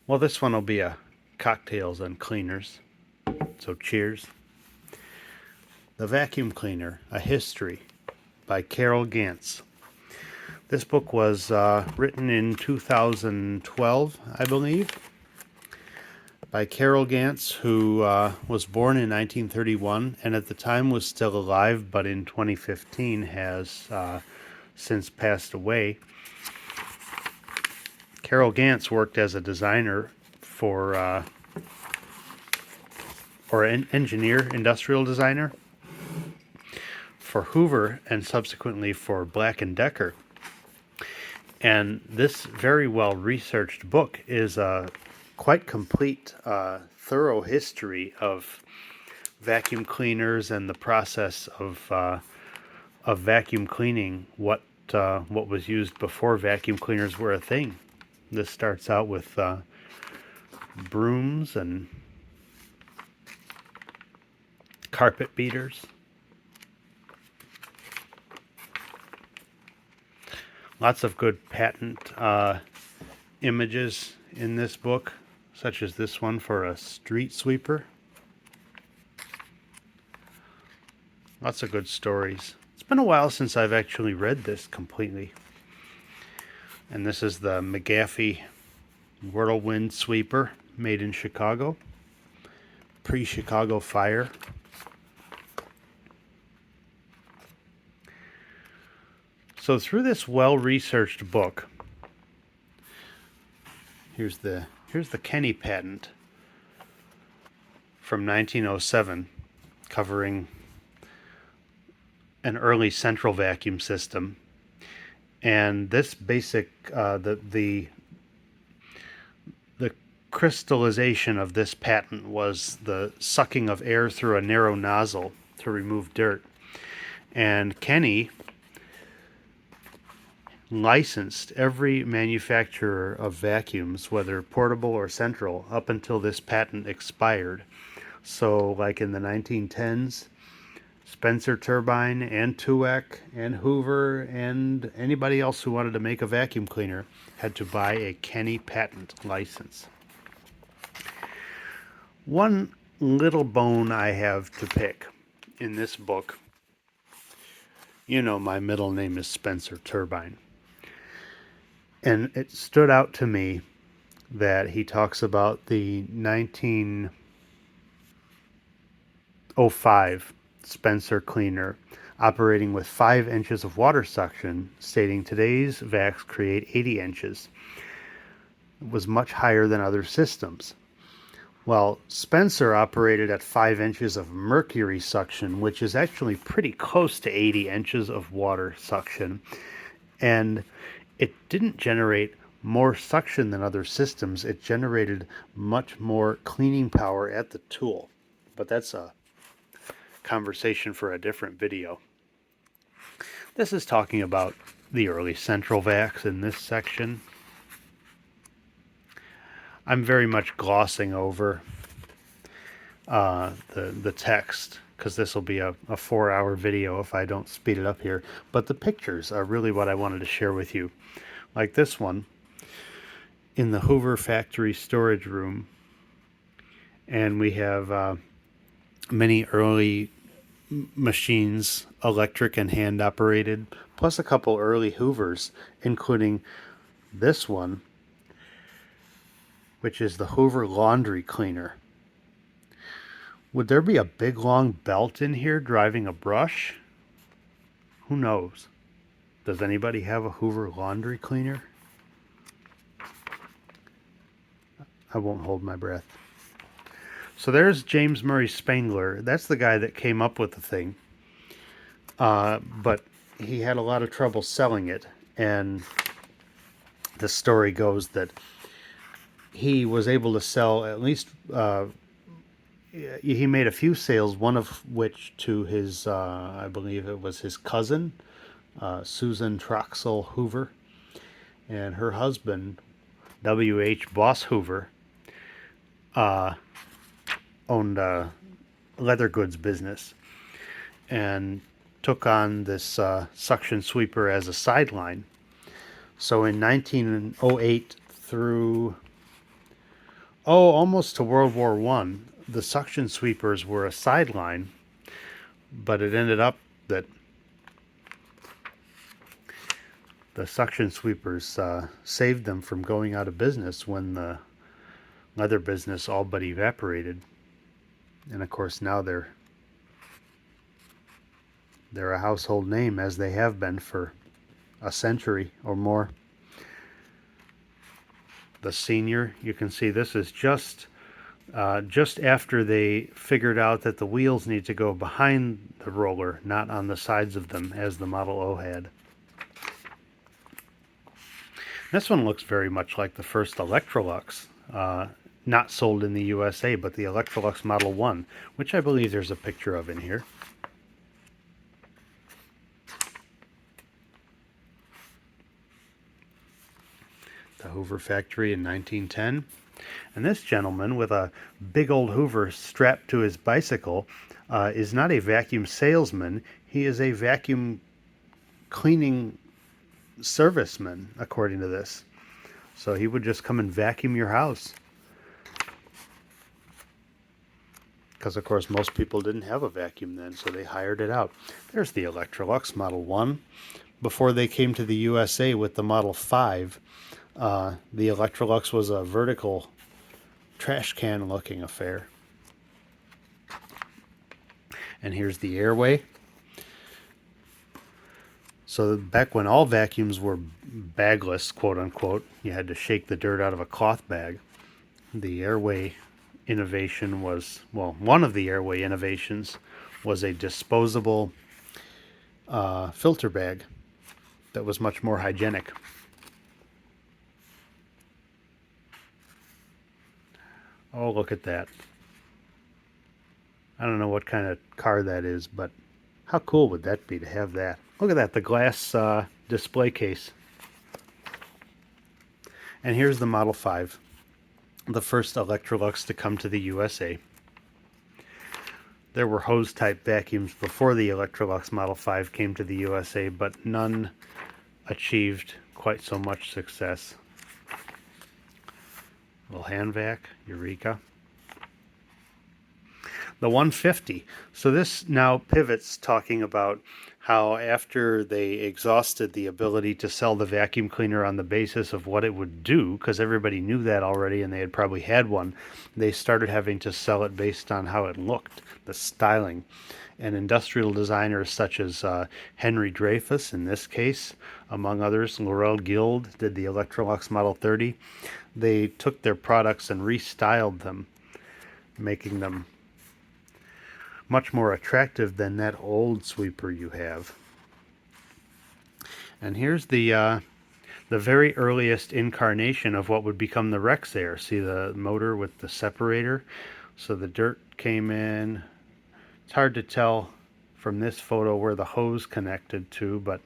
Well, this one will be a cocktails and cleaners, so cheers. The Vacuum Cleaner, A History by Carroll Gantz. This book was written in 2012, I believe, by Carroll Gantz, who was born in 1931 and at the time was still alive, but in 2015 has since passed away. Carroll Gantz worked as a designer for, or an engineer, industrial designer, for Hoover and subsequently for Black & Decker. And this very well researched book is a quite complete, thorough history of vacuum cleaners and the process of vacuum cleaning. What was used before vacuum cleaners were a thing. This starts out with brooms and carpet beaters. Lots of good patent images in this book, such as this one for a street sweeper. Lots of good stories. It's been a while since I've actually read this completely. And this is the McGaffey Whirlwind Sweeper, made in Chicago, pre-Chicago fire. So through this well-researched book, here's the Kenny patent from 1907, covering an early central vacuum system. And this basic, the crystallization of this patent was the sucking of air through a narrow nozzle to remove dirt. And Kenny licensed every manufacturer of vacuums, whether portable or central, up until this patent expired. So like in the 1910s, Spencer Turbine and Tuek and Hoover and anybody else who wanted to make a vacuum cleaner had to buy a Kenny patent license. One little bone I have to pick in this book, you know my middle name is Spencer Turbine, and it stood out to me that he talks about the 1905 Spencer cleaner operating with 5 inches of water suction, stating today's vacs create 80 inches. It was much higher than other systems. Well, Spencer operated at 5 inches of mercury suction, which is actually pretty close to 80 inches of water suction. And it didn't generate more suction than other systems. It generated much more cleaning power at the tool. But that's a conversation for a different video. This is talking about the early central vacs in this section. I'm very much glossing over the text because this will be a 4-hour video if I don't speed it up here. But the pictures are really what I wanted to share with you. Like this one in the Hoover factory storage room. And we have many early machines, electric and hand operated, plus a couple early Hoovers, including this one, which is the Hoover laundry cleaner. Would there be a big long belt in here driving a brush? Who knows? Does anybody have a Hoover laundry cleaner? I won't hold my breath. So there's James Murray Spangler. That's the guy that came up with the thing. But he had a lot of trouble selling it. And the story goes that he was able to sell at least, he made a few sales, one of which to his, I believe it was his cousin, Susan Troxell Hoover, and her husband, W.H. Boss Hoover, owned a leather goods business and took on this suction sweeper as a sideline. So in 1908 through Oh, almost to World War One, the suction sweepers were a sideline, but it ended up that the suction sweepers saved them from going out of business when the leather business all but evaporated. And of course now they're a household name, as they have been for a century or more. The Senior, you can see this is just after they figured out that the wheels need to go behind the roller, not on the sides of them, as the Model O had. This one looks very much like the first Electrolux, not sold in the USA, but the Electrolux Model 1, which I believe there's a picture of in here. The Hoover factory in 1910. And this gentleman with a big old Hoover strapped to his bicycle is not a vacuum salesman. He is a vacuum cleaning serviceman, according to this. So he would just come and vacuum your house. Because, of course, most people didn't have a vacuum then, so they hired it out. There's the Electrolux Model 1. Before they came to the USA with the Model 5, the Electrolux was a vertical trash can looking affair. And here's the Airway. So back when all vacuums were bagless, quote unquote, you had to shake the dirt out of a cloth bag. The Airway innovation was, well, one of the Airway innovations was a disposable filter bag that was much more hygienic. Oh, look at that. I don't know what kind of car that is, but how cool would that be to have that? Look at that, the glass display case. And here's the Model 5, the first Electrolux to come to the USA. There were hose-type vacuums before the Electrolux Model 5 came to the USA, but none achieved quite so much success. Little hand vac, Eureka. The 150. So this now pivots, talking about how after they exhausted the ability to sell the vacuum cleaner on the basis of what it would do, because everybody knew that already and they had probably had one, they started having to sell it based on how it looked, the styling. And industrial designers such as Henry Dreyfuss, in this case, among others, Laurel Guild did the Electrolux Model 30. They took their products and restyled them, making them much more attractive than that old sweeper you have. And here's the very earliest incarnation of what would become the Rex Air. See the motor with the separator? So the dirt came in. It's hard to tell from this photo where the hose connected to, but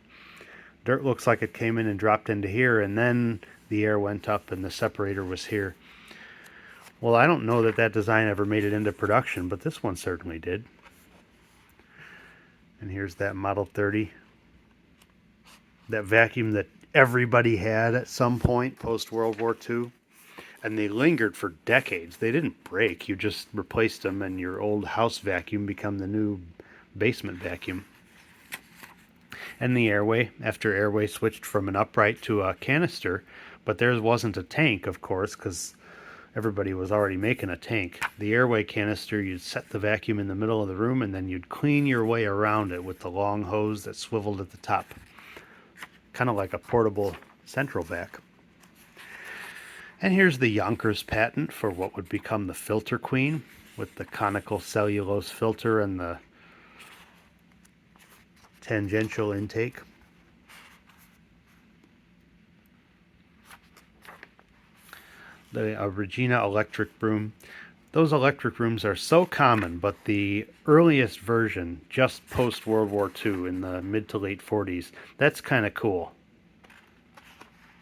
dirt looks like it came in and dropped into here, and then the air went up and the separator was here. Well, I don't know that that design ever made it into production, but this one certainly did. And here's that Model 30. That vacuum that everybody had at some point post-World War II. And they lingered for decades. They didn't break. You just replaced them and your old house vacuum became the new basement vacuum. And the Airway, after Airway switched from an upright to a canister, but theirs wasn't a tank, of course, because everybody was already making a tank. The Airway canister, you'd set the vacuum in the middle of the room and then you'd clean your way around it with the long hose that swiveled at the top. Kind of like a portable central vac. And here's the Yonkers patent for what would become the Filter Queen, with the conical cellulose filter and the tangential intake. The Regina electric broom. Those electric brooms are so common, but the earliest version, just post World War II in the mid to late 40s, that's kind of cool.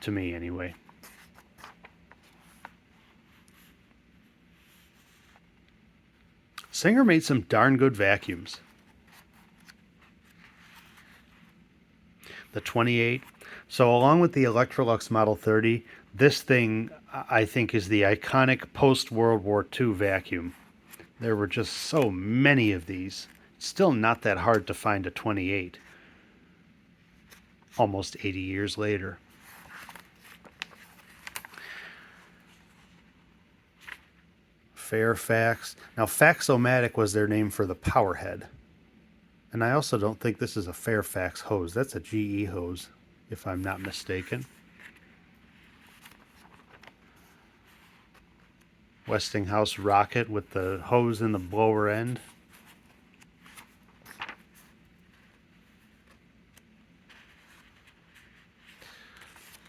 To me, anyway. Singer made some darn good vacuums. the 28. So along with the Electrolux Model 30, this thing I think is the iconic post-World War II vacuum. There were just so many of these. It's still not that hard to find a 28, almost 80 years later. Fairfax. Now, Fax-O-Matic was their name for the power head. And I also don't think this is a Fairfax hose. That's a GE hose, if I'm not mistaken. Westinghouse rocket with the hose in the blower end.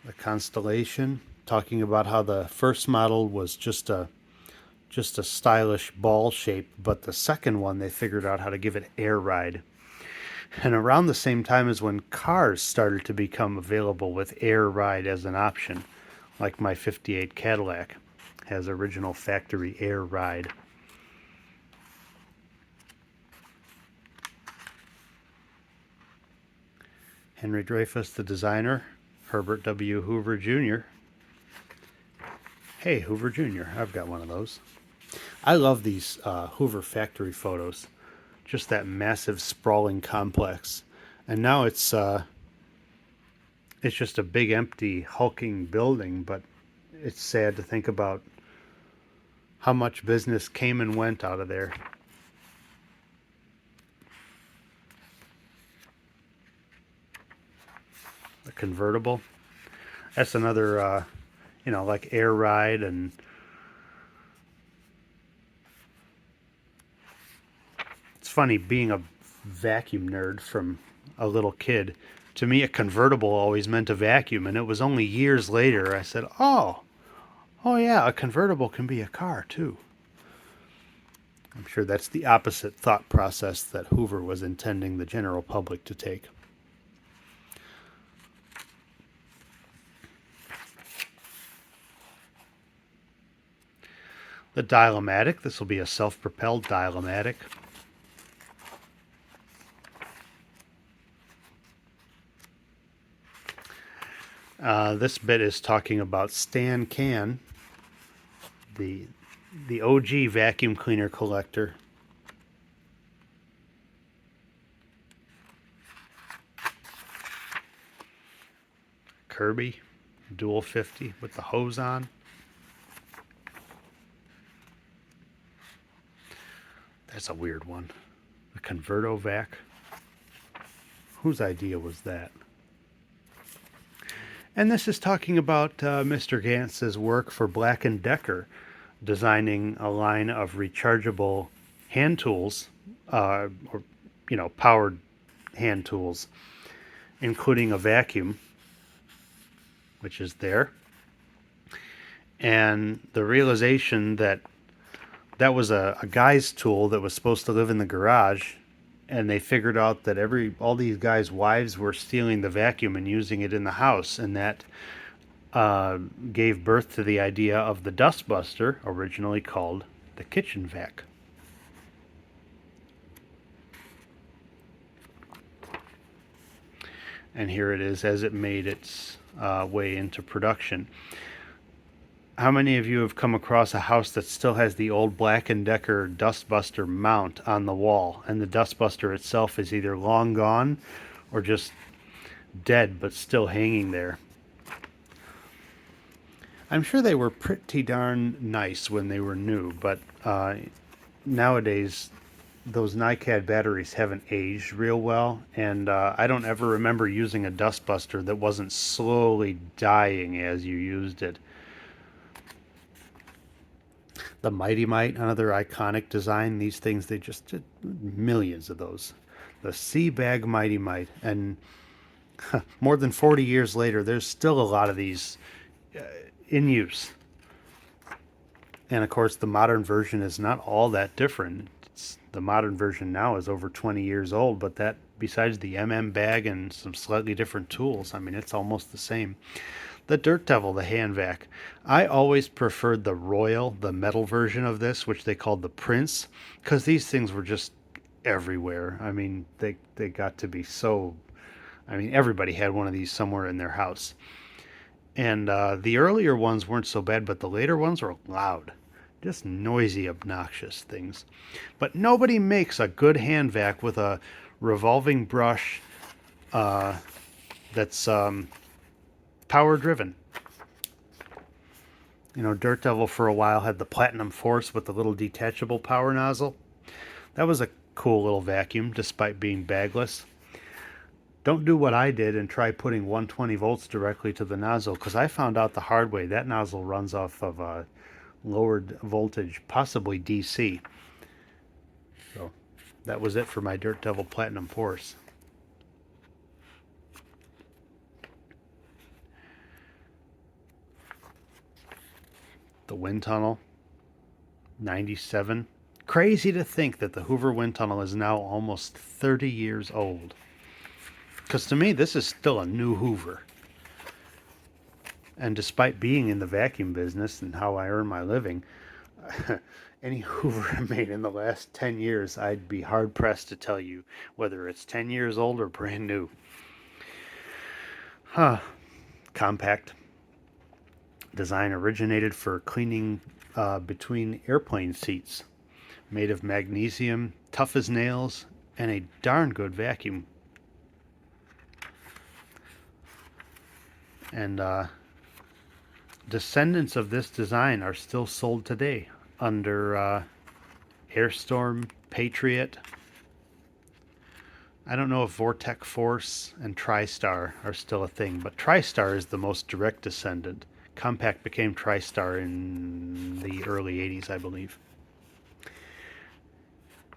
The Constellation, talking about how the first model was just a stylish ball shape, but the second one they figured out how to give it air ride. And around the same time as when cars started to become available with air ride as an option, like my 58 Cadillac has original factory air ride. Henry Dreyfuss, the designer. Herbert W. Hoover Jr. Hey, Hoover Jr., I've got one of those. I love these Hoover factory photos. Just that massive sprawling complex. And now it's just a big empty hulking building, but it's sad to think about how much business came and went out of there. The convertible. That's another, like air ride. And it's funny being a vacuum nerd from a little kid. To me, a convertible always meant a vacuum, and it was only years later I said, oh yeah, a convertible can be a car too. I'm sure that's the opposite thought process that Hoover was intending the general public to take. The Dial-O-Matic. This will be a self-propelled Dial-O-Matic. This bit is talking about Stan Can, the OG vacuum cleaner collector. Kirby, dual 50 with the hose on. That's a weird one. The Converto Vac. Whose idea was that? And this is talking about Mr. Gantz's work for Black & Decker, designing a line of rechargeable hand tools, or powered hand tools, including a vacuum, which is there, and the realization that that was a guy's tool that was supposed to live in the garage, and they figured out that all these guys' wives were stealing the vacuum and using it in the house, and that gave birth to the idea of the Dustbuster, originally called the kitchen vac. And here it is as it made its way into production. How many of you have come across a house that still has the old Black & Decker Dustbuster mount on the wall, and the Dustbuster itself is either long gone or just dead but still hanging there? I'm sure they were pretty darn nice when they were new, but nowadays those NiCad batteries haven't aged real well, and I don't ever remember using a Dustbuster that wasn't slowly dying as you used it. The Mighty Mite, another iconic design. These things, they just did millions of those. The Seabag Mighty Mite, and more than 40 years later, there's still a lot of these in use. And of course, the modern version is not all that different. The modern version now is over 20 years old, but that, besides the bag and some slightly different tools, I mean, it's almost the same. The Dirt Devil, the hand vac. I always preferred the Royal, the metal version of this, which they called the Prince, because these things were just everywhere. I mean, they got to be so I mean, everybody had one of these somewhere in their house. And the earlier ones weren't so bad, but the later ones were loud. Just noisy, obnoxious things. But nobody makes a good hand vac with a revolving brush that's power driven. You know, Dirt Devil for a while had the Platinum Force with the little detachable power nozzle. That was a cool little vacuum, despite being bagless. Don't do what I did and try putting 120 volts directly to the nozzle, because I found out the hard way that nozzle runs off of a lowered voltage, possibly DC. So that was it for my Dirt Devil Platinum Force. The wind tunnel, 97. Crazy to think that the Hoover wind tunnel is now almost 30 years old. Because to me, this is still a new Hoover. And despite being in the vacuum business and how I earn my living, any Hoover I made in the last 10 years, I'd be hard pressed to tell you whether it's 10 years old or brand new. Compact. Design originated for cleaning between airplane seats. Made of magnesium, tough as nails, and a darn good vacuum. And descendants of this design are still sold today under Airstorm, Patriot. I don't know if Vortec Force and TriStar are still a thing, but TriStar is the most direct descendant. Compact became TriStar in the early 80s, I believe.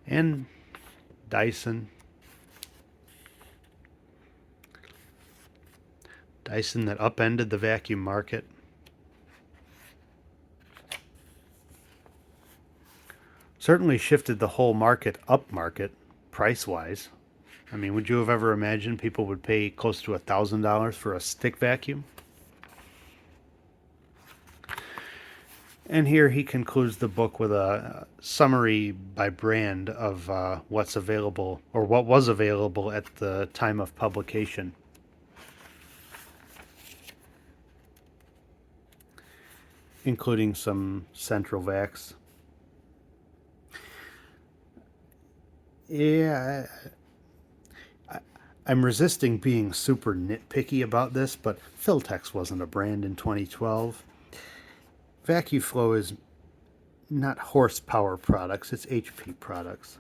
And Dyson. Dyson that upended the vacuum market. Certainly shifted the whole market upmarket, price-wise. I mean, would you have ever imagined people would pay close to $1,000 for a stick vacuum? And here he concludes the book with a summary by brand of what's available, or what was available at the time of publication. Including some central vacs. Yeah, I'm resisting being super nitpicky about this, but Filtex wasn't a brand in 2012. VacuFlow is not horsepower products, it's HP products.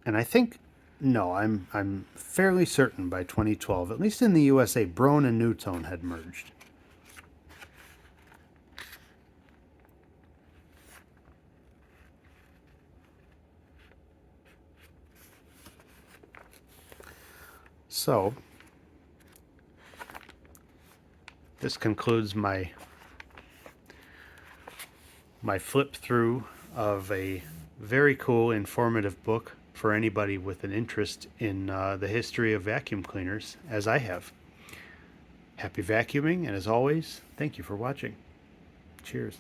And I think, no, I'm fairly certain by 2012, at least in the USA, Broan and Newtone had merged. So, this concludes my flip through of a very cool, informative book for anybody with an interest in the history of vacuum cleaners, as I have. Happy vacuuming, and as always, thank you for watching. Cheers.